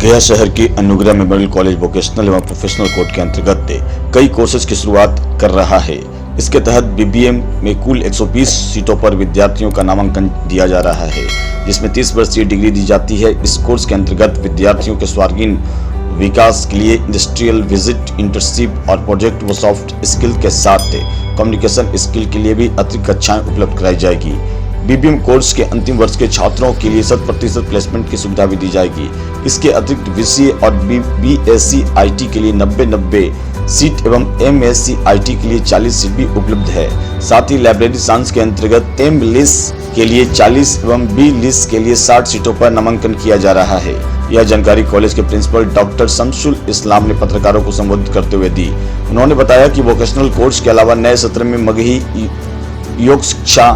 गया शहर के अनुग्रह मेमोरियल कॉलेज वोकेशनल एवं प्रोफेशनल कोर्स के अंतर्गत कई कोर्सेज की शुरुआत कर रहा है। इसके तहत बीबीएम में कुल 120 सीटों पर विद्यार्थियों का नामांकन दिया जा रहा है, जिसमें 30 वर्षीय डिग्री दी जाती है। इस कोर्स के अंतर्गत विद्यार्थियों के सर्वांगीण विकास के लिए इंडस्ट्रियल विजिट, इंटर्नशिप और प्रोजेक्ट व सॉफ्ट स्किल के साथ कम्युनिकेशन स्किल के लिए भी अतिरिक्त कक्षाएं उपलब्ध कराई जाएगी। बीबीएम कोर्स के अंतिम वर्ष के छात्रों के लिए 100% प्लेसमेंट की सुविधा भी दी जाएगी। इसके अतिरिक्त बीसीए और बीएससी आईटी के लिए 90 सीट एवं एमएससी आईटी के लिए 40 सीट भी उपलब्ध है। साथ ही लाइब्रेरी साइंस के अंतर्गत एम लिस के लिए 40 एवं बी लिस के लिए 60 सीटों पर नामांकन किया जा रहा है। यह जानकारी कॉलेज के प्रिंसिपल डॉक्टर शमसुल इस्लाम ने पत्रकारों को संबोधित करते हुए दी। उन्होंने बताया कि वोकेशनल कोर्स के अलावा नए सत्र में मगही, योग शिक्षा,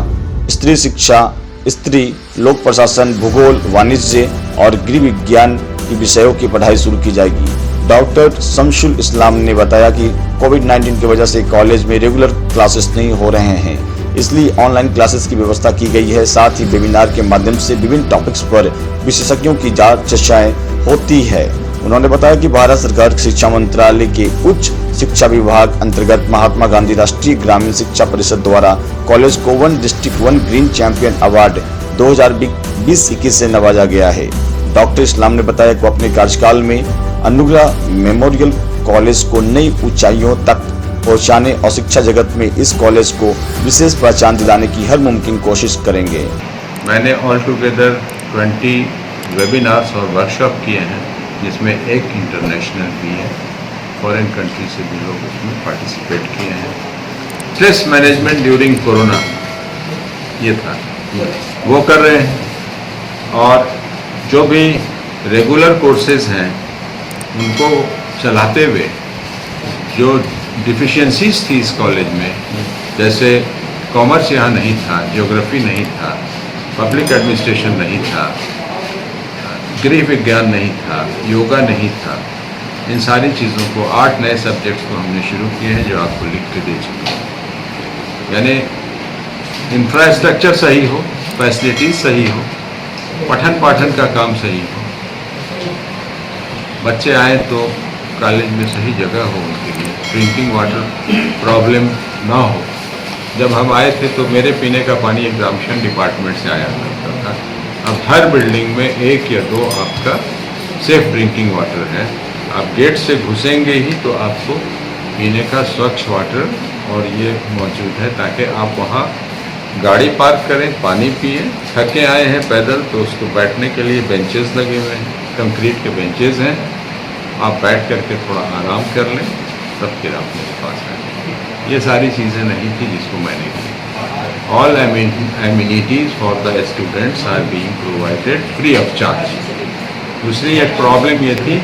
स्त्री शिक्षा, स्त्री लोक प्रशासन, भूगोल, वाणिज्य और गृह विज्ञान के विषयों की पढ़ाई शुरू की जाएगी। डॉक्टर शमसुल इस्लाम ने बताया कि कोविड-19 की वजह से कॉलेज में रेगुलर क्लासेस नहीं हो रहे हैं, इसलिए ऑनलाइन क्लासेस की व्यवस्था की गई है। साथ ही वेबिनार के माध्यम से विभिन्न टॉपिक्स पर विशेषज्ञों की चर्चाएं होती है। उन्होंने बताया कि भारत सरकार शिक्षा मंत्रालय के उच्च शिक्षा विभाग अंतर्गत महात्मा गांधी राष्ट्रीय ग्रामीण शिक्षा परिषद द्वारा कॉलेज को 1 डिस्ट्रिक्ट 1 ग्रीन चैंपियन अवार्ड 2020-21 से नवाजा गया है। डॉक्टर इस्लाम ने बताया कि अपने कार्यकाल में अनुग्रह मेमोरियल कॉलेज को नई ऊंचाइयों तक पहुंचाने और शिक्षा जगत में इस कॉलेज को विशेष पहचान दिलाने की हर मुमकिन कोशिश करेंगे। मैंने ऑल टुगेदर 20 वेबिनार्स और वर्कशॉप किए हैं, जिसमें एक इंटरनेशनल भी है। फॉरेन कंट्री से भी लोग उसमें पार्टिसिपेट किए हैं। स्ट्रेस मैनेजमेंट ड्यूरिंग कोरोना ये था, वो कर रहे हैं। और जो भी रेगुलर कोर्सेज हैं उनको चलाते हुए जो डिफिशिएंसीज थी इस कॉलेज में, जैसे कॉमर्स यहाँ नहीं था, ज्योग्राफी नहीं था, पब्लिक एडमिनिस्ट्रेशन नहीं था, गृह विज्ञान नहीं था, योगा नहीं था, इन सारी चीज़ों को 8 नए सब्जेक्ट्स को हमने शुरू किए हैं, जो आपको लिख के दे चुके हैं। यानी इंफ्रास्ट्रक्चर सही हो, फैसिलिटीज सही हो, पठन पाठन का काम सही हो, बच्चे आए तो कॉलेज में सही जगह हो उनके लिए, ड्रिंकिंग वाटर प्रॉब्लम ना हो। जब हम आए थे तो मेरे पीने का पानी एग्जामिनेशन डिपार्टमेंट से आया करता था। अब हर बिल्डिंग में 1 या 2 आपका सेफ ड्रिंकिंग वाटर है। आप गेट से घुसेंगे ही तो आपको पीने का स्वच्छ वाटर और ये मौजूद है, ताकि आप वहाँ गाड़ी पार्क करें, पानी पिए। थके आए हैं पैदल तो उसको बैठने के लिए बेंचेस लगे हुए हैं, कंक्रीट के बेंचेस हैं, आप बैठ करके थोड़ा आराम कर लें, तब फिर आप मेरे पास आए। ये सारी चीज़ें नहीं थी जिसको मैंने की। All amenities for the students are being provided free of charge. दूसरी एक प्रॉब्लम ये थी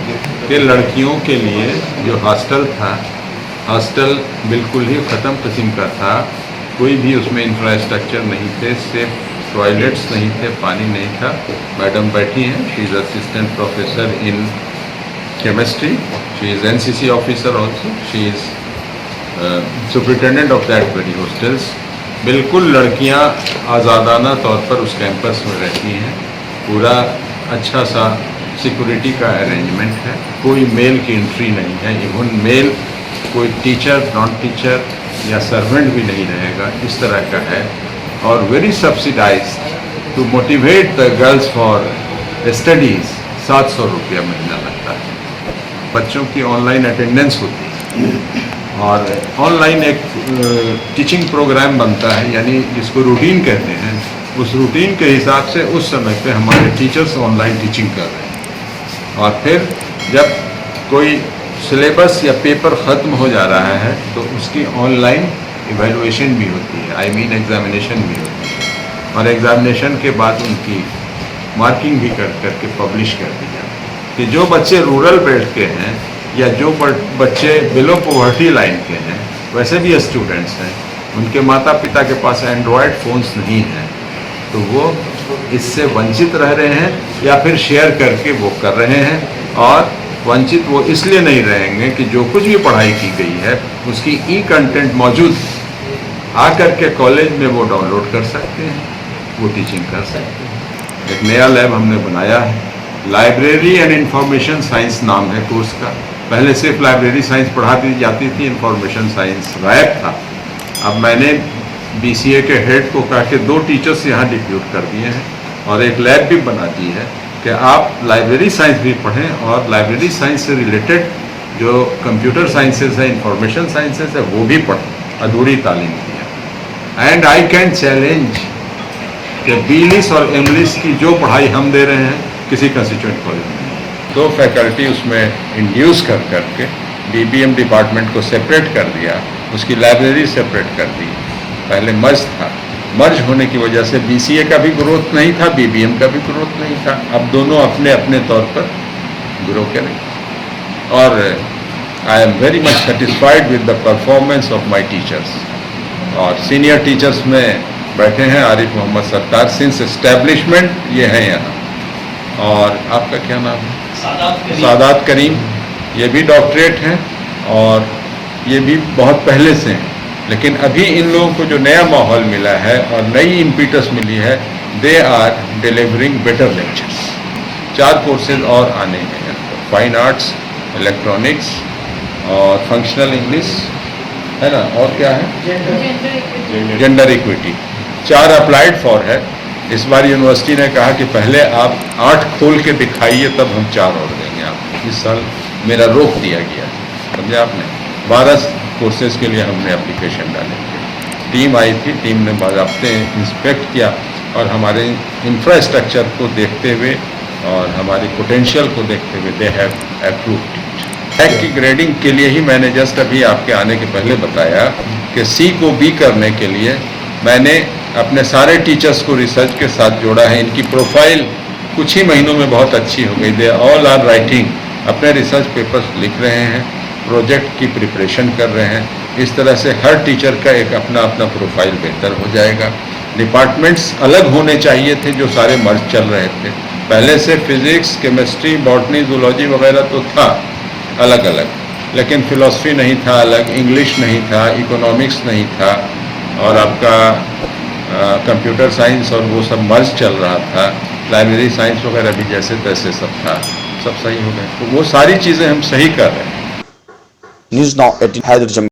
कि लड़कियों के लिए जो हॉस्टल था, हॉस्टल बिल्कुल ही ख़त्म किस्म का था। कोई भी उसमें इंफ्रास्ट्रक्चर नहीं थे, सेफ टॉयलेट्स नहीं थे, पानी नहीं था। मैडम बैठी हैं, she is assistant professor in chemistry, she is NCC officer also, she is superintendent of that very hostels. बिल्कुल लड़कियां आज़ादाना तौर पर उस कैंपस में रहती हैं। पूरा अच्छा सा सिक्योरिटी का अरेंजमेंट है, कोई मेल की एंट्री नहीं है। इवन मेल कोई टीचर, नॉन टीचर या सर्वेंट भी नहीं रहेगा, इस तरह का है। और very subsidised to motivate the girls for studies. 700 रुपया महीना लगता है। बच्चों की ऑनलाइन अटेंडेंस होती है और ऑनलाइन एक टीचिंग प्रोग्राम बनता है, यानी जिसको रूटीन कहते हैं। उस रूटीन के हिसाब से उस समय पे हमारे टीचर्स ऑनलाइन टीचिंग कर रहे हैं। और फिर जब कोई सिलेबस या पेपर ख़त्म हो जा रहा है तो उसकी ऑनलाइन इवैल्यूएशन भी होती है, आई मीन एग्ज़ामिनेशन भी होती है। और एग्ज़ामिनेशन के बाद उनकी मार्किंग भी करके पब्लिश कर दी जाती है। कि जो बच्चे रूरल बेल्ट के हैं या जो बच्चे बिलो पॉवर्टी लाइन के हैं, वैसे भी स्टूडेंट्स हैं, उनके माता पिता के पास एंड्रॉयड फ़ोन्स नहीं हैं, तो वो इससे वंचित रह रहे हैं या फिर शेयर करके वो कर रहे हैं। और वंचित वो इसलिए नहीं रहेंगे कि जो कुछ भी पढ़ाई की गई है उसकी कंटेंट मौजूद आकर के कॉलेज में वो डाउनलोड कर सकते हैं, वो टीचिंग कर सकते हैं। एक नया लैब हमने बनाया है लाइब्रेरी एंड इंफॉर्मेशन साइंस नाम है कोर्स का। पहले सिर्फ लाइब्रेरी साइंस पढ़ा दी जाती थी, इंफॉर्मेशन साइंस गायब था। अब मैंने BCA के हेड को कहा कि 2 टीचर्स यहाँ डिप्यूट कर दिए हैं और एक लैब भी बना दी है कि आप लाइब्रेरी साइंस भी पढ़ें और लाइब्रेरी साइंस से रिलेटेड जो कंप्यूटर साइंसेज है, इंफॉर्मेशन साइंसेज है, वो भी पढ़ें। अधूरी तालीम दिया। एंड आई कैन चैलेंज कि बीलिस और एमलिस की जो पढ़ाई हम दे रहे हैं किसी कंस्टिट्यूएंट कॉलेज में 2 फैकल्टी उसमें इंड्यूस कर करके BBM डिपार्टमेंट को सेपरेट कर दिया, उसकी लाइब्रेरी सेपरेट कर दी। पहले मर्ज था, मर्ज होने की वजह से BCA का भी ग्रोथ नहीं था, BBM का भी ग्रोथ नहीं था। अब दोनों अपने अपने तौर पर ग्रो करें और I am very much satisfied with the performance of my teachers. और सीनियर टीचर्स में बैठे हैं आरिफ मोहम्मद सत्तार, सिंस एस्टेब्लिशमेंट ये हैं यहाँ। और आपका क्या नाम है? सादात करीम। ये भी डॉक्टरेट हैं और ये भी बहुत पहले से हैं, लेकिन अभी इन लोगों को जो नया माहौल मिला है और नई इम्पीटस मिली है, they are delivering better lectures. 4 courses और आने हैं, फाइन आर्ट्स, इलेक्ट्रॉनिक्स और फंक्शनल इंग्लिश, है ना, और क्या है, जेंडर इक्विटी। 4 अप्लाइड फॉर है। इस बार यूनिवर्सिटी ने कहा कि पहले आप 8 खोल के दिखाइए, तब हम 4 और देंगे आपको। इस साल मेरा रोक दिया गया, समझे आपने। 12 कोर्सेज के लिए हमने एप्लीकेशन डाले थे। टीम आई थी, टीम ने बाज़ाब्ते इंस्पेक्ट किया और हमारे इंफ्रास्ट्रक्चर को देखते हुए और हमारी पोटेंशियल को देखते हुए they have approved it. Tag की ग्रेडिंग के लिए ही मैंने जस्ट अभी आपके आने के पहले बताया कि C को B करने के लिए मैंने अपने सारे टीचर्स को रिसर्च के साथ जोड़ा है। इनकी प्रोफाइल कुछ ही महीनों में बहुत अच्छी हो गई। दे ऑल आर राइटिंग, अपने रिसर्च पेपर्स लिख रहे हैं, प्रोजेक्ट की प्रिपरेशन कर रहे हैं। इस तरह से हर टीचर का एक अपना अपना प्रोफाइल बेहतर हो जाएगा। डिपार्टमेंट्स अलग होने चाहिए थे जो सारे मर्ज चल रहे थे। पहले से फिजिक्स, केमिस्ट्री, बॉटनी, जूलॉजी वगैरह तो था अलग अलग, लेकिन फिलॉसफी नहीं था अलग, इंग्लिश नहीं था, इकोनॉमिक्स नहीं था, और आपका कंप्यूटर साइंस और वो सब मर्ज चल रहा था। लाइब्रेरी साइंस वगैरह भी जैसे तैसे सब था, सब सही हो गए। तो वो सारी चीज़ें हम सही कर रहे हैं। News now 18 Haider Jameel.